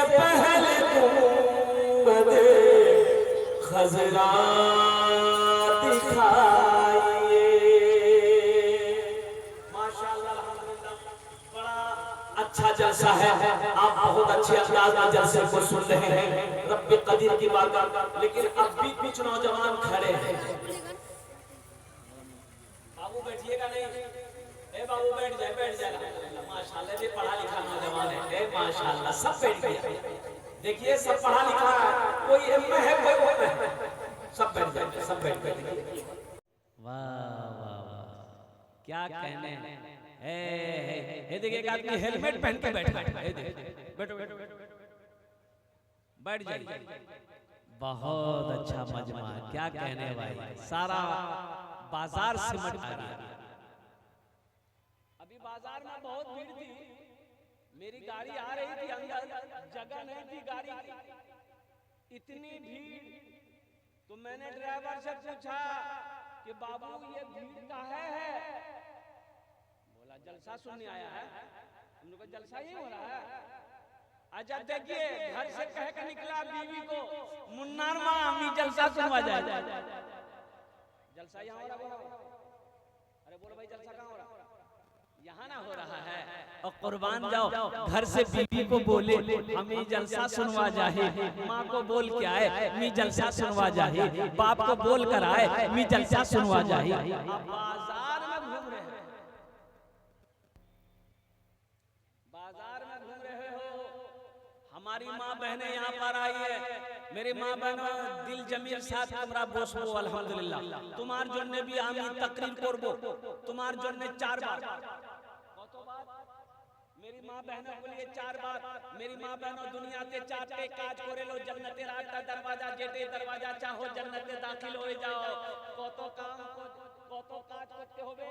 पहले गुंबद खजरा दिखाइए। माशाअल्लाह, अल्हम्दुलिल्लाह, बड़ा अच्छा जलसा है। आप बहुत अच्छे अंदाज में जलसे को सुन रहे हैं रब्बे कदीर की बात। लेकिन अब भी कुछ नौजवान खड़े हैं। बाबू बैठिएगा नहीं, ए बाबू बैठ जाए, बैठ जाए। माशाअल्लाह, ये पढ़ा लिखा नौजवान है। ए माशाअल्लाह, सब बैठ गया। देखिए सब पढ़ा लिखा है, कोई एम में है, कोई ओ में है, सब बैठ जाए, सब बैठ गए। वाह वाह वाह, क्या कहने हैं। ए देखिए, एक आदमी हेलमेट पहन के बैठा है। बैठो बैठो बैठ जाइए। बहुत अच्छा मजमा है, क्या कहने भाई, सारा बाजार सिमट गया। अभी बाजार में बहुत भीड़ थी, मेरी गाड़ी आ रही थी, अंदर जगह नहीं थी गाड़ी की, इतनी भीड़। तो मैंने ड्राइवर से पूछा कि बाबू ये भीड़ काहे है? बोला जलसा सुनने आया है। हम लोग का जलसा ही हो रहा है। अच्छा देखिए, घर से कह के निकला बीवी को, मुन्नार माँ अम्मी जलसा सुनवा जाए। जलसा यहाँ हो रहा है। अरे बोलो भाई, जलसा कहाँ हो रहा है? यहाँ ना हो रहा है। और कुर्बान जाओ, घर से बीवी को बोले हमें जलसा सुनवा जाए, माँ को बोल के आए मी जलसा सुनवा जाए, बाप को बोल कर आए मी जलसा सुनवा जाए। बाजार में घूम रहे हैं, बाजार में घूम रहे हो। हमारी माँ बहनें यहाँ पर आई है। मेरी माँ बहनों दिल जमीर साथ हमरा बोसबो अल्हम्दुलिल्लाह। तुम्हार जोने भी आमी तकरीर करबो, तुम्हार जोने 4 बार। मेरी माँ बहनों के लिए 4 बार। मेरी माँ बहनों दुनिया के 4 काज करे लो, जन्नते रास्ता दरवाजा, जेटे दरवाजा चाहो जन्नते दाखिल हो जाओ। कतो काम कतो काज करते होबे।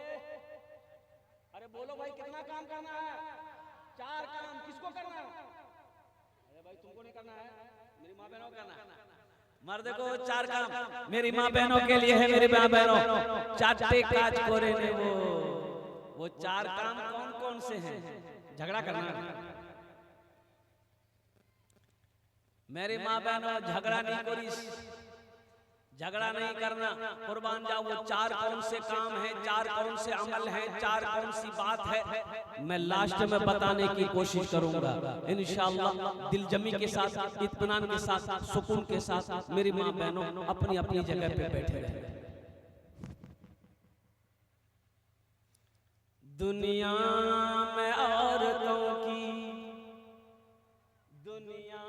अरे बोलो भाई, कितना काम करना है? 4 काम। किसको करना है? अरे भाई तुमको नहीं करना है, मेरी माँ बहनों को करना है। मर्द को 4 काम मेरी माँ बहनों के लिए है। मेरी माँ बहनों 4 काज करे ने, वो 4 काम कौन कौन से हैं? झगड़ा करना। मेरी माँ बहनों झगड़ा नहीं करी, झगड़ा नहीं करना। कुर्बान जाओ, वो 4 कौन से काम हैं, 4 कौन से अमल हैं, 4 कौन सी बात है, मैं लास्ट में बताने की कोशिश करूंगा इंशाअल्लाह। दिलजमी के साथ, इत्मीनान के साथ, सुकून के साथ मेरी माँ बहनों अपनी अपनी जगह पे बैठे रहे। दुनिया में औरतों की, दुनिया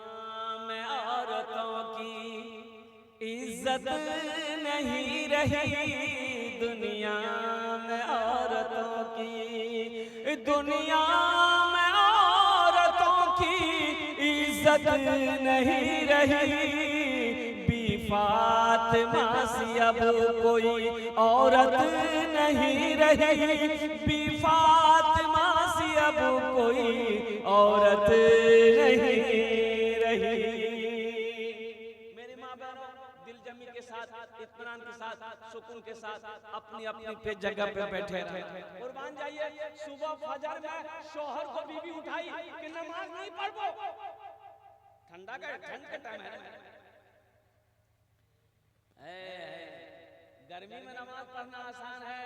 में औरतों की इज्जत नहीं रही। दुनिया में औरतों की, दुनिया में औरतों की इज्जत नहीं रही। फातिमा सी अब कोई औरत नहीं रही। फातिमा सी अब कोई औरत नहीं रही। मेरी माँ बहनों दिल जमी के साथ, इत्मीनान के साथ, सुकून के साथ अपनी अपनी पे जगह पे बैठे थे। कुर्बान जाइए, सुबह फजर में शौहर को बीवी उठाई कि नमाज नहीं पढ़ो, ठंड का टाइम है। गर्मी में नमाज पढ़ना आसान है,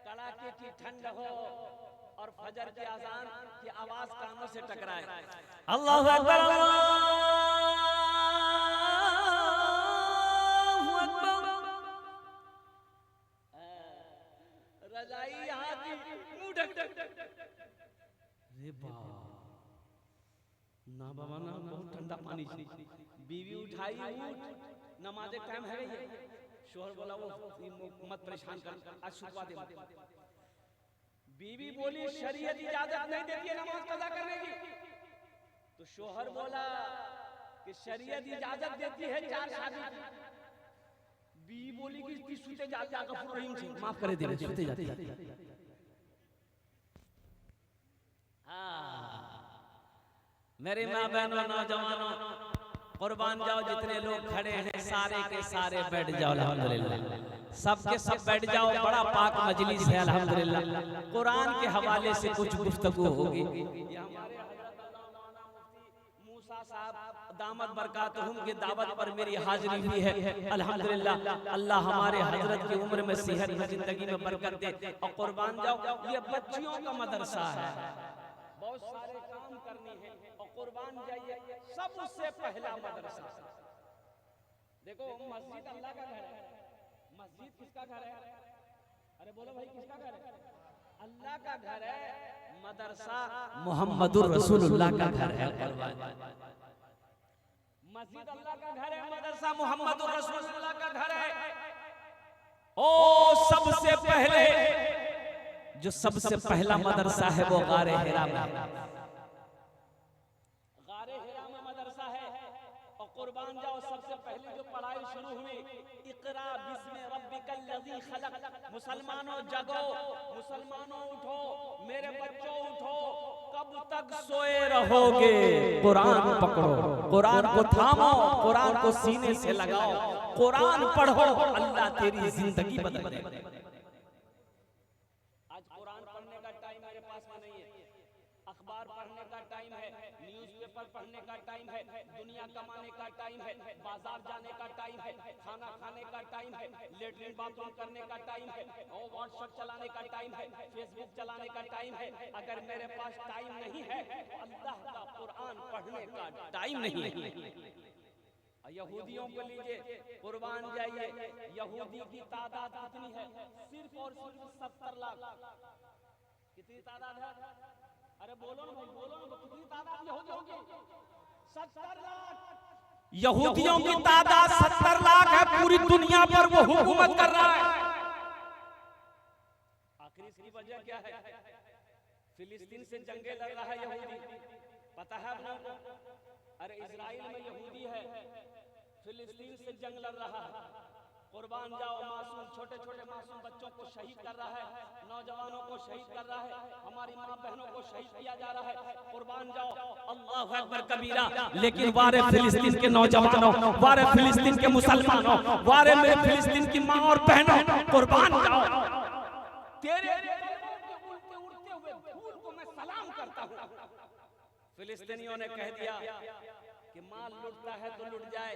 कड़ाके की ठंड हो और फजर की अजान की आवाज कानों से टकराए। अल्लाहु अकबर, अल्लाहु अकबर। रजाई यहाँ की मुंह ढक ढक। रे बाप, ना बाबा ना, बहुत ठंडा पानी से बीवी उठाई, नमाज टाइम है ये। शोहर बोला वो मत परेशान कर, आज सुबह दे। बीवी बोली शरीयत इजाजत नहीं देती है नमाज कज़ा करने की। तो शोहर बोला कि शरीयत इजाजत देती है 4 शादी की। बीवी बोली कि सुते जाते गफूर रहीम से माफ करे दे, सुते जाते। मेरी माँ बहनों नौजवानों कुर्बान जाओ, जितने लोग खड़े हैं सारे के सारे बैठ जाओ अल्हम्दुलिल्लाह। सबके सब बैठ जाओ, बड़ा पाक मजलिस है अल्हम्दुलिल्लाह। कुरान के हवाले से कुछ गुफ्तगू होगी। मूसा साहब दामद बरकातहुम की दावत पर मेरी हाजिरी हुई है। अल्हम्दुलिल्लाह, अल्लाह हमारे हजरत की उम्र में सेहत में जिंदगी में बरकत दे और कुर्बान जाओ। ये बच्चियों का मदरसा है, बहुत सारे काम करनी है और कुर्बान जाइए। सबसे पहला मदरसा, देखो मस्जिद अल्लाह का घर है, मस्जिद किसका घर है? अरे बोलो भाई, किसका घर है? अल्लाह का घर है। मदरसा मुहम्मदुर रसूलुल्लाह का घर है। मस्जिद अल्लाह का घर है, मदरसा मुहम्मदुर रसूलुल्लाह का घर है। ओ सबसे पहले जो सबसे पहला मदरसा है वो गारे हिरा में है। गारे हिरा में मदरसा है और कुर्बान जाओ, सबसे पहले जो पढ़ाई शुरू हुई, इकरा बिस्मि रब्बिकल लज़ी खलक। मुसलमानों जगो, मुसलमानों उठो, मेरे बच्चों उठो, कब तक सोए रहोगे? कुरान पकड़ो, कुरान को थामो, कुरान को सीने से लगाओ, कुरान पढ़ो, अल्लाह तेरी जिंदगी बदल देगा। आज कुरान पढ़ने का टाइम मेरे पास में नहीं है, अखबार पढ़ने का टाइम है, न्यूज़पेपर पढ़ने का टाइम है, दुनिया कमाने का टाइम है, बाजार जाने का टाइम है, खाना खाने का टाइम है, लेटरिन बाथरूम करने का टाइम है, और व्हाट्सएप चलाने का टाइम है, फेसबुक चलाने का टाइम है। अगर मेरे पास टाइम नहीं है तो अल्लाह का कुरान पढ़ने का टाइम नहीं है। यहूदियों को लीजिए, कुर्बान जाइए, यहूदी की तादाद कितनी है? सिर्फ और सिर्फ 70 लाख। कितनी तादाद है? अरे बोलो ना भाई, बोलो ना, कितनी तादाद यहूदियों की? 70 लाख। यहूदियों की तादाद 70 लाख है। पूरी दुनिया पर वो हुकूमत कर रहा है। आखिर इसकी वजह क्या है? फिलिस्तीन से जंगे लड़ रहा है यहूदी, पता है आपको? अरे इजराइल में यहूदी है, फिलिस्तीन से जंग लड़ रहा है। कुर्बान जाओ, मासूम छोटे छोटे मासूम बच्चों को शहीद कर रहा है, नौजवानों को शहीद कर रहा है, हमारी माँ बहनों को शहीद किया जा रहा है। कुर्बान जाओ, अल्लाह अकबर कबीरा। लेकिन वारे फिलिस्तीन के नौजवानों, वारे फिलिस्तीन के मुसलमानों, वारे मेरे फिलिस्तीन की माँ और बहनों, कुर्बान जाओ। तेरे उड़ते उड़ते हुए धूल को मैं सलाम करता हूँ। फिलिस्तीनियों ने कह दिया कि माल लुटता है तो लुट जाए,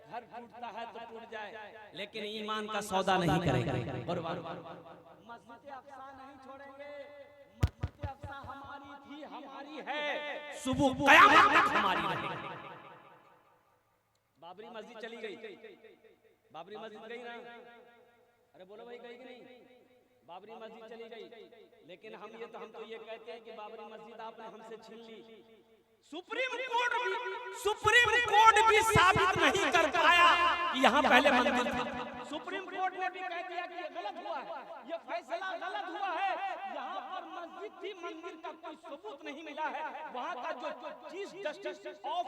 घर टूटता है तो टूट जाए, लेकिन ईमान का सौदा नहीं करेंगे। मस्जिद अक्सा नहीं छोड़ेंगे। मस्जिद अक्सा हमारी थी, हमारी है, सुबह क़यामत तक हमारी रहेगी। बाबरी मस्जिद चली गई, बाबरी मस्जिद गई ना? अरे बोलो भाई, गई कि नहीं? बाबरी मस्जिद चली गई, लेकिन हम तो ये कहते हैं कि बाबरी मस्जिद आपने हमसे छीन ली। सुप्रीम कोर्ट भी साबित नहीं कर पाया कि यहाँ पहले मंदिर था। सुप्रीम कोर्ट ने भी कह दिया कि ये गलत हुआ है, ये फैसला गलत हुआ है। यहाँ पर मस्जिद थी, मंदिर का कोई सबूत नहीं मिला है। वहाँ का जो चीफ जस्टिस ऑफ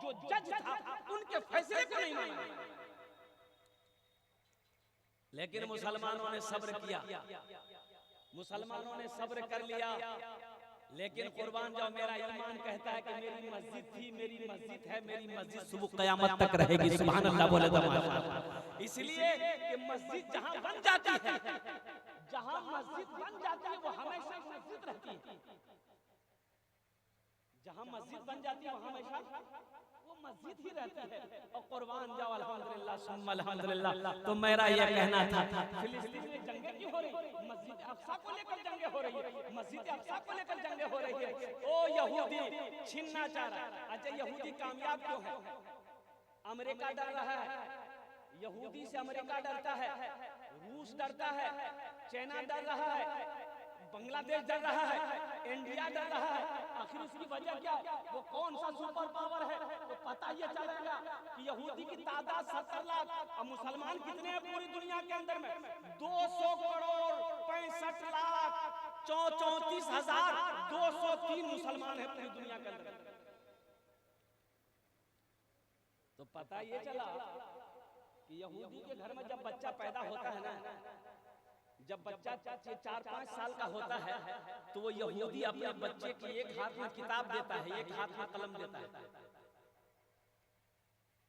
जो जज था, उनके फैसले को नहीं माना। लेकिन मुसलमानों ने सब्र किया, मुसलमानों ने सब्र कर लिया। लेकिन कुर्बान जाओ, मेरा ईमान कहता है कि मेरी मस्जिद थी, मेरी मस्जिद है, मेरी मस्जिद सुबह क़यामत तक रहेगी। सुभान अल्लाह बोले तो माशाअल्लाह। इसलिए कि मस्जिद जहां बन जाती है, जहां मस्जिद बन जाती है, वो हमेशा मस्जिद रहती है। जहां मस्जिद बन जाती है, वहां हमेशा वो मस्जिद ही रहती है। और कुर्बान जाओ, अल्हम्दुलिल्लाह सुम्मा अल्हम्दुलिल्लाह। तो मेरा ये कहना था, फिलिस्तीन में जंगें क्यों हो रही? मस्जिद अक्सा को लेकर जंगें हो रही है, मस्जिद अक्सा को लेकर जंगें हो रही है। ओ यहूदी छीनना चाह रहा है। अच्छा, यहूदी कामयाब क्यों है? अमेरिका डर रहा है, यहूदी से अमेरिका डरता है, रूस डरता है, चाइना डर रहा है, बांग्लादेश डर रहा है, इंडिया डर रहा है। आखिर उसकी वजह क्या? वो कौन सा सुपर पावर है? तो पता ये चलेगा कि यहूदी की तादाद 70 लाख और मुसलमान कितने हैं पूरी दुनिया के अंदर में? 200 करोड़ 65 लाख 34,203 मुसलमान है पूरी दुनिया के अंदर। तो पता ये चला कि यहूदी के घर में जब बच्चा पैदा होता है ना, जब बच्चा 4-5 साल का होता है, तो वो यहूदी अपने बच्चे की एक हाथ में किताब देता है, एक हाथ में कलम देता है।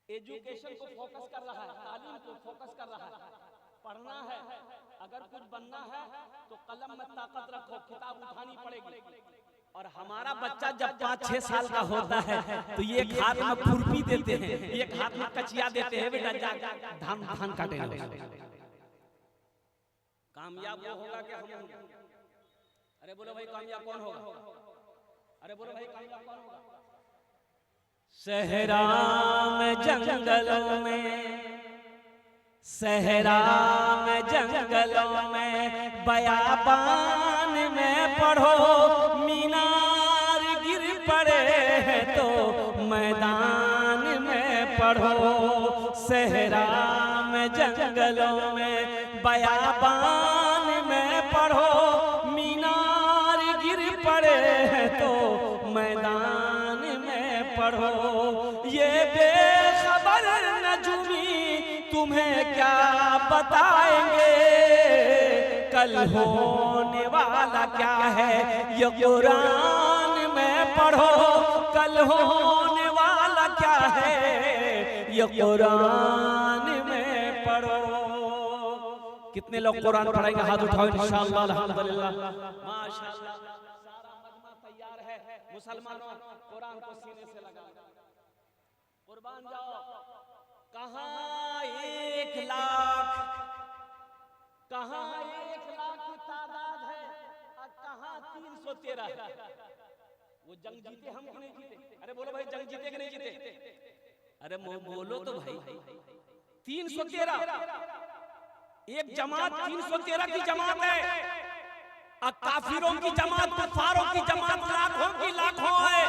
एजुकेशन को फोकस कर रहा है, तालीम को फोकस कर रहा है। पढ़ना है, अगर कुछ बनना है तो कलम में ताकत रखो, किताब उठानी पड़ेगी। और और हमारा बच्चा जब 5-6 साल का होता है तो एक हाथ में खुरपी देते हैं, एक हाथ में कचिया देते हैं, बेटा जा धान धान काटे। कामयाब वो होगा क्या हम? अरे बोलो भाई कामयाब कौन होगा? अरे बोलो भाई कामयाब कौन होगा? सहरा में जंगलों में, सहरा में जंगलों में, बयाबान में पढ़ो, मीनार गिर पड़े तो मैदान में पढ़ो। सहरा में जंगलों में, बयाबान में पढ़ो, मीनार गिर पड़े तो मैदान में पढ़ो। ये बेखबर नजूमी तुम्हें क्या बताएंगे, कल होने वाला क्या है ये कुरान में पढ़ो, कल होने वाला क्या है ये कुरान में पढ़ो। कितने लोग कुरान पढ़ेंगे? हाथ उठाओ इंशाअल्लाह। अल्हम्दुलिल्लाह, माशाअल्लाह, सारा मजमा तैयार है। मुसलमानों कुरान को सीने से लगा, कुर्बान जाओ। कहाँ 1 लाख, कहाँ 1 लाख की तादाद है और कहाँ 313 है। वो जंग जीते, हम क्यों नहीं जीते? अरे बोलो भाई जंग जीते कि नहीं जीते? अरे बोलो तो भाई। 313 एक जमात, 313 की जमात है और काफिरों की जमात, कुफारों की जमात लाखों की लाखों है।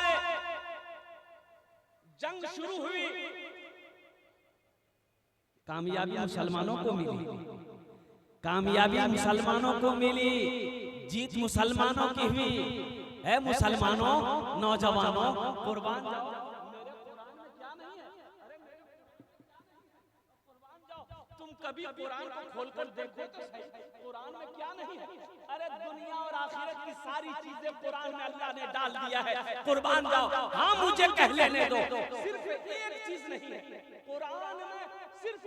जंग शुरू हुई, कामयाबी मुसलमानों को मिली, कामयाबी मुसलमानों को मिली, जीत मुसलमानों की हुई है। मुसलमानों, नौजवानों, कुर्बान जाओ। मेरे कुरान में क्या नहीं है? अरे कुर्बान जाओ। तुम कभी कुरान को खोलकर देखो तो सही, कुरान में क्या नहीं है? अरे दुनिया और आखिरत की सारी चीजें कुरान में अल्लाह ने डाल दिया है। कुर्बान जाओ। हाँ मुझे कह लेने दो, सिर्फ एक चीज नहीं है कुरान में